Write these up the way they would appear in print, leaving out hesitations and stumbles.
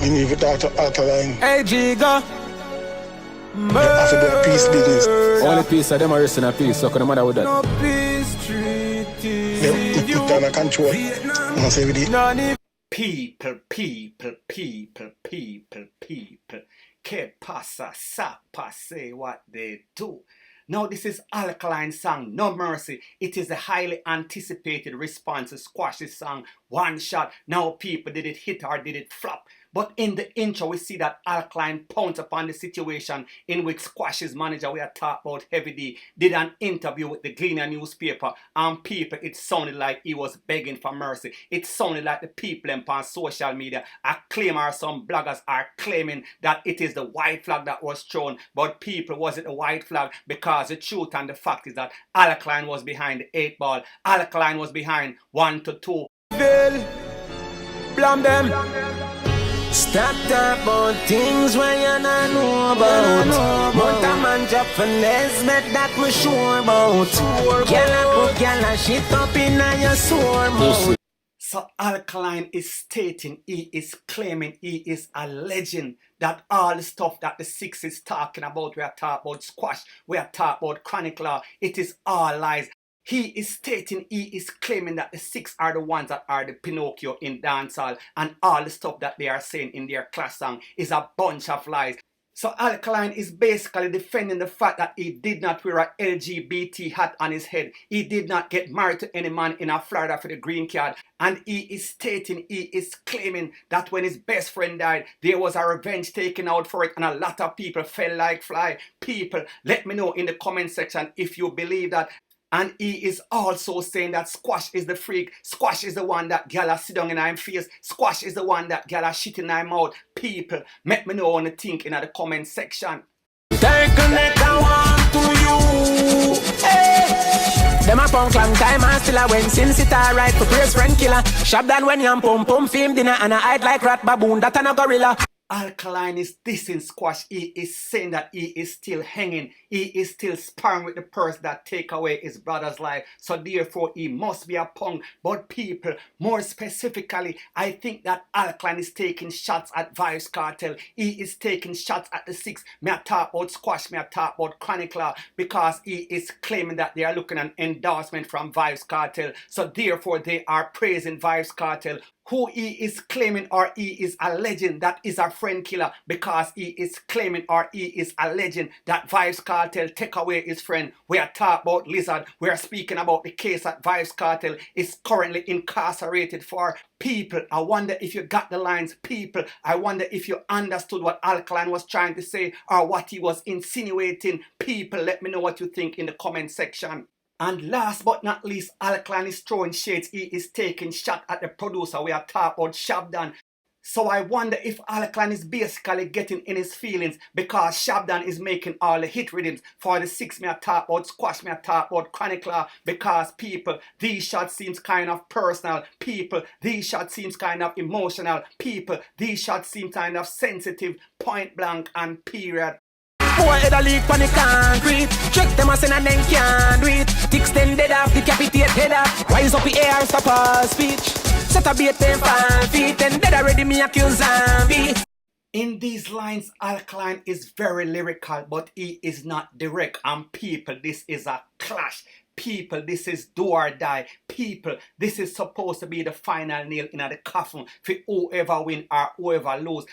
We need to talk to Alkaline. Hey, Giga. You have to do a peace business. Only peace of them are resting a peace, so can no matter with that. No peace treaty. You put down a control. I say with it. People. Que pasa, sa pase what they do. Now this is Alkaline song, No Mercy. It is a highly anticipated response to Squash's song, One Shot. Now people, did it hit or did it flop? But in the intro, we see that Alkaline pounced upon the situation in which Squash's manager, we are talking about Heavy D, did an interview with the Gleaner newspaper. And people, it sounded like he was begging for mercy. It sounded like the people on social media are claiming, or some bloggers are claiming that it is the white flag that was thrown. But people, was it a white flag? Because the truth and the fact is that Alkaline was behind the 8 ball. Alkaline was behind 1-2. Bill, blame them. Stop talk about things where you not know about. But a man drop finesse, bet that we sure about. Gyal put gyal shit up in your sore mouth. So Alkaline is stating, he is claiming, he is alleging that all the stuff that the Six is talking about, we are talking about Squash, we are talking about Chronic Law, it is all lies. He is stating, he is claiming that the Six are the ones that are the Pinocchio in dancehall, and all the stuff that they are saying in their class song is a bunch of lies. So Alkaline is basically defending the fact that he did not wear a LGBT hat on his head. He did not get married to any man in Florida for the green card. And he is stating, he is claiming that when his best friend died, there was a revenge taken out for it, and a lot of people fell like fly. People, let me know in the comment section if you believe that. And he is also saying that Squash is the freak. Squash is the one that gyal sit down in her face. Squash is the one that gyal shit in her mouth. People, make me know what you think in the comment section. They connect I want to you. Hey. Them a punk long time and still a win. Since it alright for praise friend killer. Shop down when you pum film dinner and I hide like rat baboon. That and a gorilla. Alkaline is dissing Squash. He is saying that he is still hanging. He is still sparring with the person that take away his brother's life. So therefore he must be a punk. But people, more specifically, I think that Alkaline is taking shots at Vybz Kartel. He is taking shots at the Six. Me I talk about Squash, me I talk about Chronic Law, because he is claiming that they are looking at an endorsement from Vybz Kartel. So therefore they are praising Vybz Kartel, who he is claiming or he is alleging that is a friend killer, because he is claiming or he is alleging that Vybz Kartel take away his friend. We are talking about Lizard. We are speaking about the case that Vybz Kartel is currently incarcerated for. People, I wonder if you got the lines. People, I wonder if you understood what Alkaline was trying to say or what he was insinuating. People, let me know what you think in the comment section. And last but not least, Alkaline is throwing shades. He is taking shot at the producer. We are talking about Shabdan. So I wonder if Alkaline is basically getting in his feelings because Shabdan is making all the hit rhythms for the Six. Me I talk about Squash, me I talk about Chronic Law, because people, these shots seems kind of personal. People, these shots seems kind of emotional. People, these shots seem kind of sensitive, point blank and period. Boy head a leak on the concrete. Check them a send and then can't do it. Ticks then dead off, decapitate head up. Rise up the air, stop all speech. Set a bait them 5 feet. And dead already me a kill zombie. In these lines, Alkaline is very lyrical, but he is not direct. And people, this is a clash. People, this is do or die. People, this is supposed to be the final nail in the coffin for whoever win or whoever lose.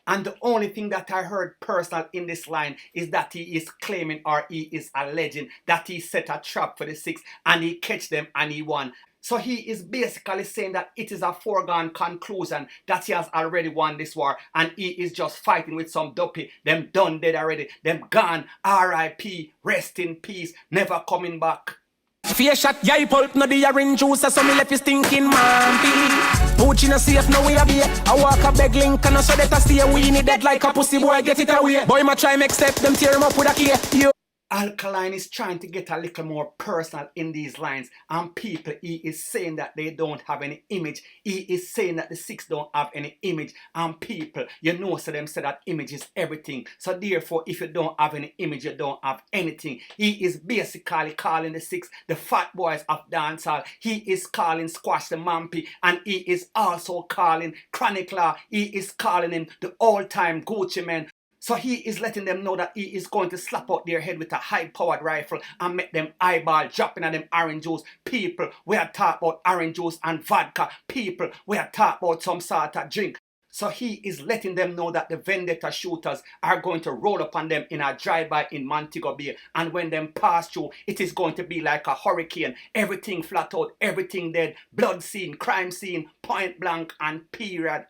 And the only thing that I heard personal in this line is that he is claiming or he is alleging that he set a trap for the Six and he catch them and he won. So he is basically saying that it is a foregone conclusion that he has already won this war and he is just fighting with some dopey. Them done dead already. Them gone. R.I.P. Rest in peace. Never coming back. Fear shot, yay pulp, no the orange juice, so me left his thinking man be. Pooch in a safe, no way a be. I walk a beg link and I saw that I stay. We need dead like a pussy boy, get it away. Boy, ma try make step, them tear him up with a key. You. Alkaline is trying to get a little more personal in these lines, and people, he is saying that they don't have any image. He is saying that the six don't have any image, and people, you know, so them say that image is everything. So therefore, if you don't have any image, you don't have anything. He is basically calling the six the fat boys of dancehall. He is calling Squash the Mampy, and he is also calling Chronic Law. He is calling him the all-time Gucci man. So he is letting them know that he is going to slap out their head with a high-powered rifle and make them eyeball dropping at them orange juice. People, we are talking about orange juice and vodka. People, we are talking about some sort of drink. So he is letting them know that the vendetta shooters are going to roll upon them in a drive-by in Montego Bay. And when them pass through, it is going to be like a hurricane. Everything flat out, everything dead. Blood scene, crime scene, point blank and period.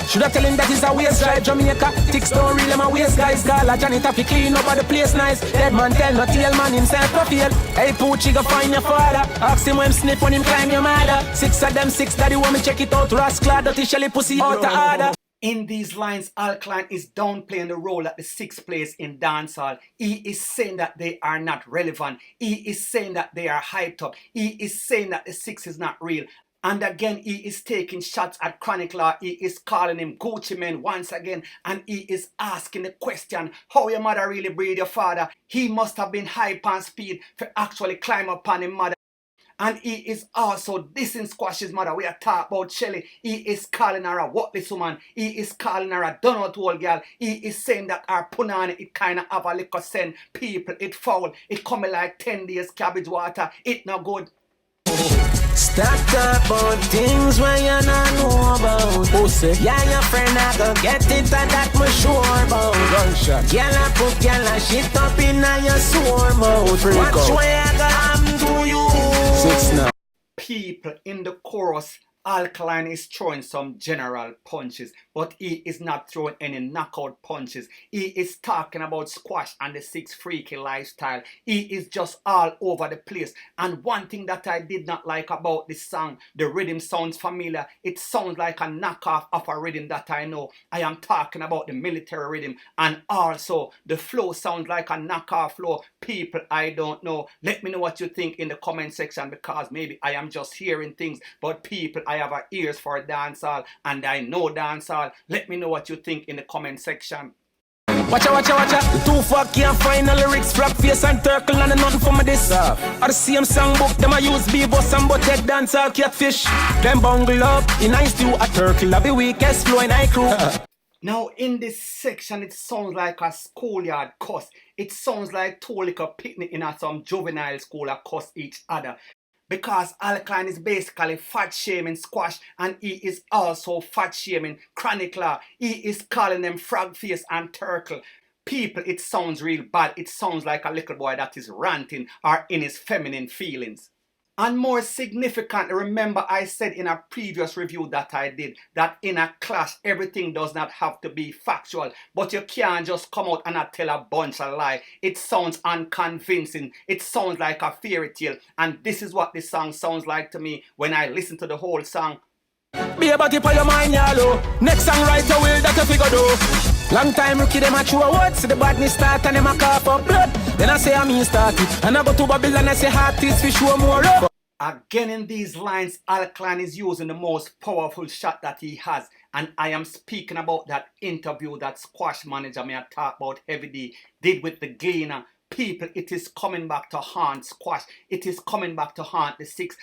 Should I tell him that it's a waste drive Jamaica? Ticks don't really my waste guys. Gala janitor fi clean up the place nice. Dead man tell no tail man himself to feel. Hey Poochie go find your father. Ask him when him snip when him climb your mother. Six of them six daddy want me check it out. Rascal dirty shelly pussy out the order. In these lines, Alkaline is downplaying the role that the six plays in dancehall. He is saying that they are not relevant. He is saying that they are hyped up. He is saying that the six is not real. And again, he is taking shots at Chronic Law. He is calling him Gucci man once again. And he is asking the question, how your mother really breed your father? He must have been high on speed for actually climb upon his mother. And he is also dissing Squash's mother. We are talking about Shelly. He is calling her a worthless woman. He is calling her a donut old girl. He is saying that her punani, it kind of have a little scent. People, it foul. It coming like 10 days cabbage water. It not good. Stop talk about things where you not know about. Who say? Yeah, your friend I go get it and that me sure about. Gunshot. Gyal a put gyal a shit up in your sore mouth. Watch where I go happen to you. 6 now. People, in the chorus, Alkaline is throwing some general punches, but he is not throwing any knockout punches. He is talking about Squash and the six freaky lifestyle. He is just all over the place. And one thing that I did not like about this song, the rhythm sounds familiar. It sounds like a knockoff of a rhythm that I know. I am talking about the military rhythm. And also, the flow sounds like a knockoff flow. People, I don't know. Let me know what you think in the comment section, because maybe I am just hearing things. But people, I have ears for dancehall and I know dancehall. Let me know what you think in the comment section. Watcha, watcha, watcha. The two fuck can't find the lyrics. Frog face and turtle and nothing for me this. Or the same songbook, them I use B-boss and butthead dancehall catfish. Them bungle up in nice stew a turtle. I be weakest flow in I crew. Now in this section, it sounds like a schoolyard cuss. It sounds like two little picnic in some juvenile school that cuss each other. Because Alkaline is basically fat shaming Squash, and he is also fat shaming Chronic Law. He is calling them frog face and turtle. People, it sounds real bad. It sounds like a little boy that is ranting or in his feminine feelings. And more significantly, remember I said in a previous review that I did that in a clash, everything does not have to be factual. But you can't just come out and not tell a bunch of lies. It sounds unconvincing. It sounds like a fairy tale. And this is what this song sounds like to me when I listen to the whole song. Be about it for your mind, yellow. Next song right away that you figure do. Long time rookie them a chew a word. See the badness start and them a cough up blood. Then I say I mean start it. And I go to Babylon and I say heart is for sure more love. Again in these lines, Alkaline is using the most powerful shot that he has. And I am speaking about that interview that Squash manager may have talked about Heavy D did with the Gleaner. People, it is coming back to haunt Squash. It is coming back to haunt the six.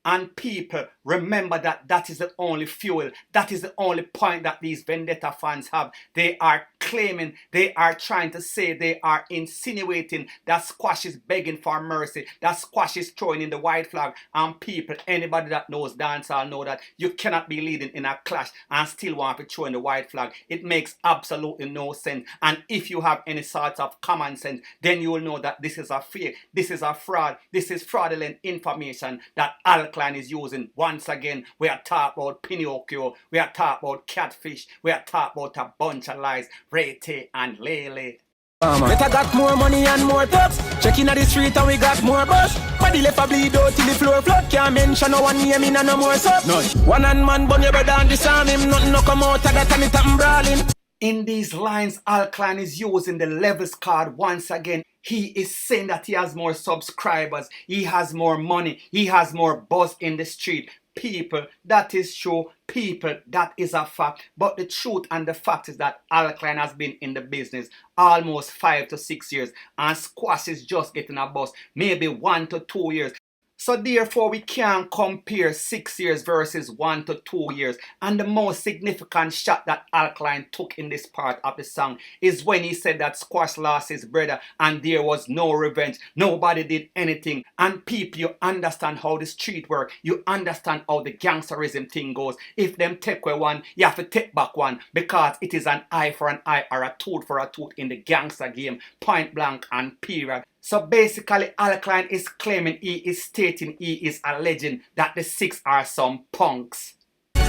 And people, remember that that is the only fuel. That is the only point that these Vendetta fans have. They are claiming, they are trying to say, they are insinuating that Squash is begging for mercy. That Squash is throwing in the white flag. And people, anybody that knows dancehall know that you cannot be leading in a clash and still want to throw in the white flag. It makes absolutely no sense. And if you have any sort of common sense, then you will know that this is a fake, this is a fraud, this is fraudulent information that Alkaline is using. Once again, we are talking about Pinocchio, we are talking about catfish, we are talking about a bunch of lies, Rete and Lele. Better got more money and more thugs. Checking at the street and we got more bus. Body left a bleed out till the floor flood. Can't mention no one name in and no more sub. One hand man bun your brother and disarm him. Nothing no come out of that and it happen brawling. In these lines, Alkaline is using the levels card once again. He is saying that he has more subscribers, he has more money, he has more buzz in the street. People, that is true. People, that is a fact. But the truth and the fact is that Alkaline has been in the business almost 5 to 6 years, and Squash is just getting a buzz, maybe 1 to 2 years. So therefore we can't compare 6 years versus 1 to 2 years. And the most significant shot that Alkaline took in this part of the song is when he said that Squash lost his brother and there was no revenge. Nobody did anything. And people, you understand how the street work. You understand how the gangsterism thing goes. If them take away one, you have to take back one, because it is an eye for an eye or a tooth for a tooth in the gangster game. Point blank and period. So basically, Alkaline is claiming, he is stating, he is alleging that the 6 are some punks.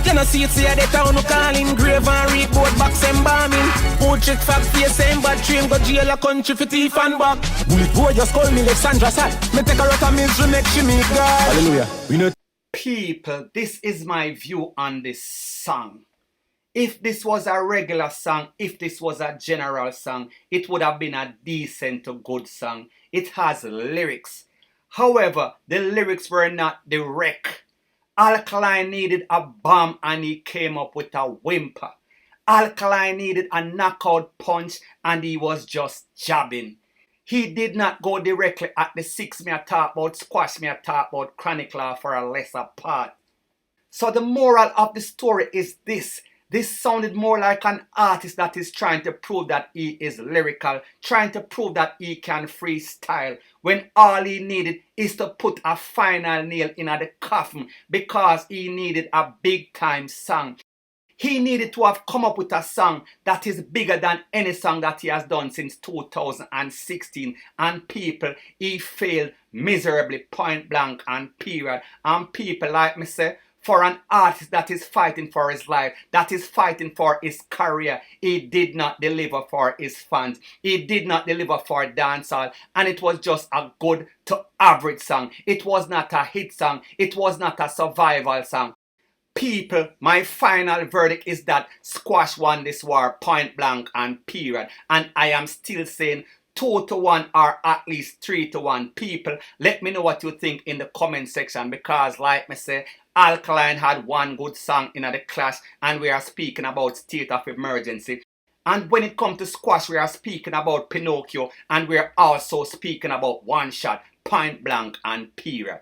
You know, see it here, the town who call him grave and read both box embalming. Who trick fag face same bad train go jail a country for thief and back. Bullet boy just call me Alexandra side. Me take a rot of misery, make she me God. Hallelujah. We know. People, this is my view on this song. If this was a regular song, if this was a general song, it would have been a decent to good song. It has lyrics. However, the lyrics were not direct. Alkaline needed a bomb and he came up with a whimper. Alkaline needed a knockout punch and he was just jabbing. He did not go directly at the 6 me a talk about, Squash me a talk about, Chronicler for a lesser part. So the moral of the story is this. This sounded more like an artist that is trying to prove that he is lyrical, trying to prove that he can freestyle, when all he needed is to put a final nail in the coffin, because he needed a big time song. He needed to have come up with a song that is bigger than any song that he has done since 2016. And people, he failed miserably, point blank and period. And people, like me say, for an artist that is fighting for his life, that is fighting for his career, he did not deliver for his fans. He did not deliver for dancehall, and it was just a good to average song. It was not a hit song. It was not a survival song. People, my final verdict is that Squash won this war, point blank and period. And I am still saying 2 to 1 or at least 3 to 1. People, let me know what you think in the comment section, because like me say, Alkaline had one good song in the clash, and we are speaking about state of emergency. And when it comes to Squash, we are speaking about Pinocchio, and we are also speaking about one shot, point blank and period.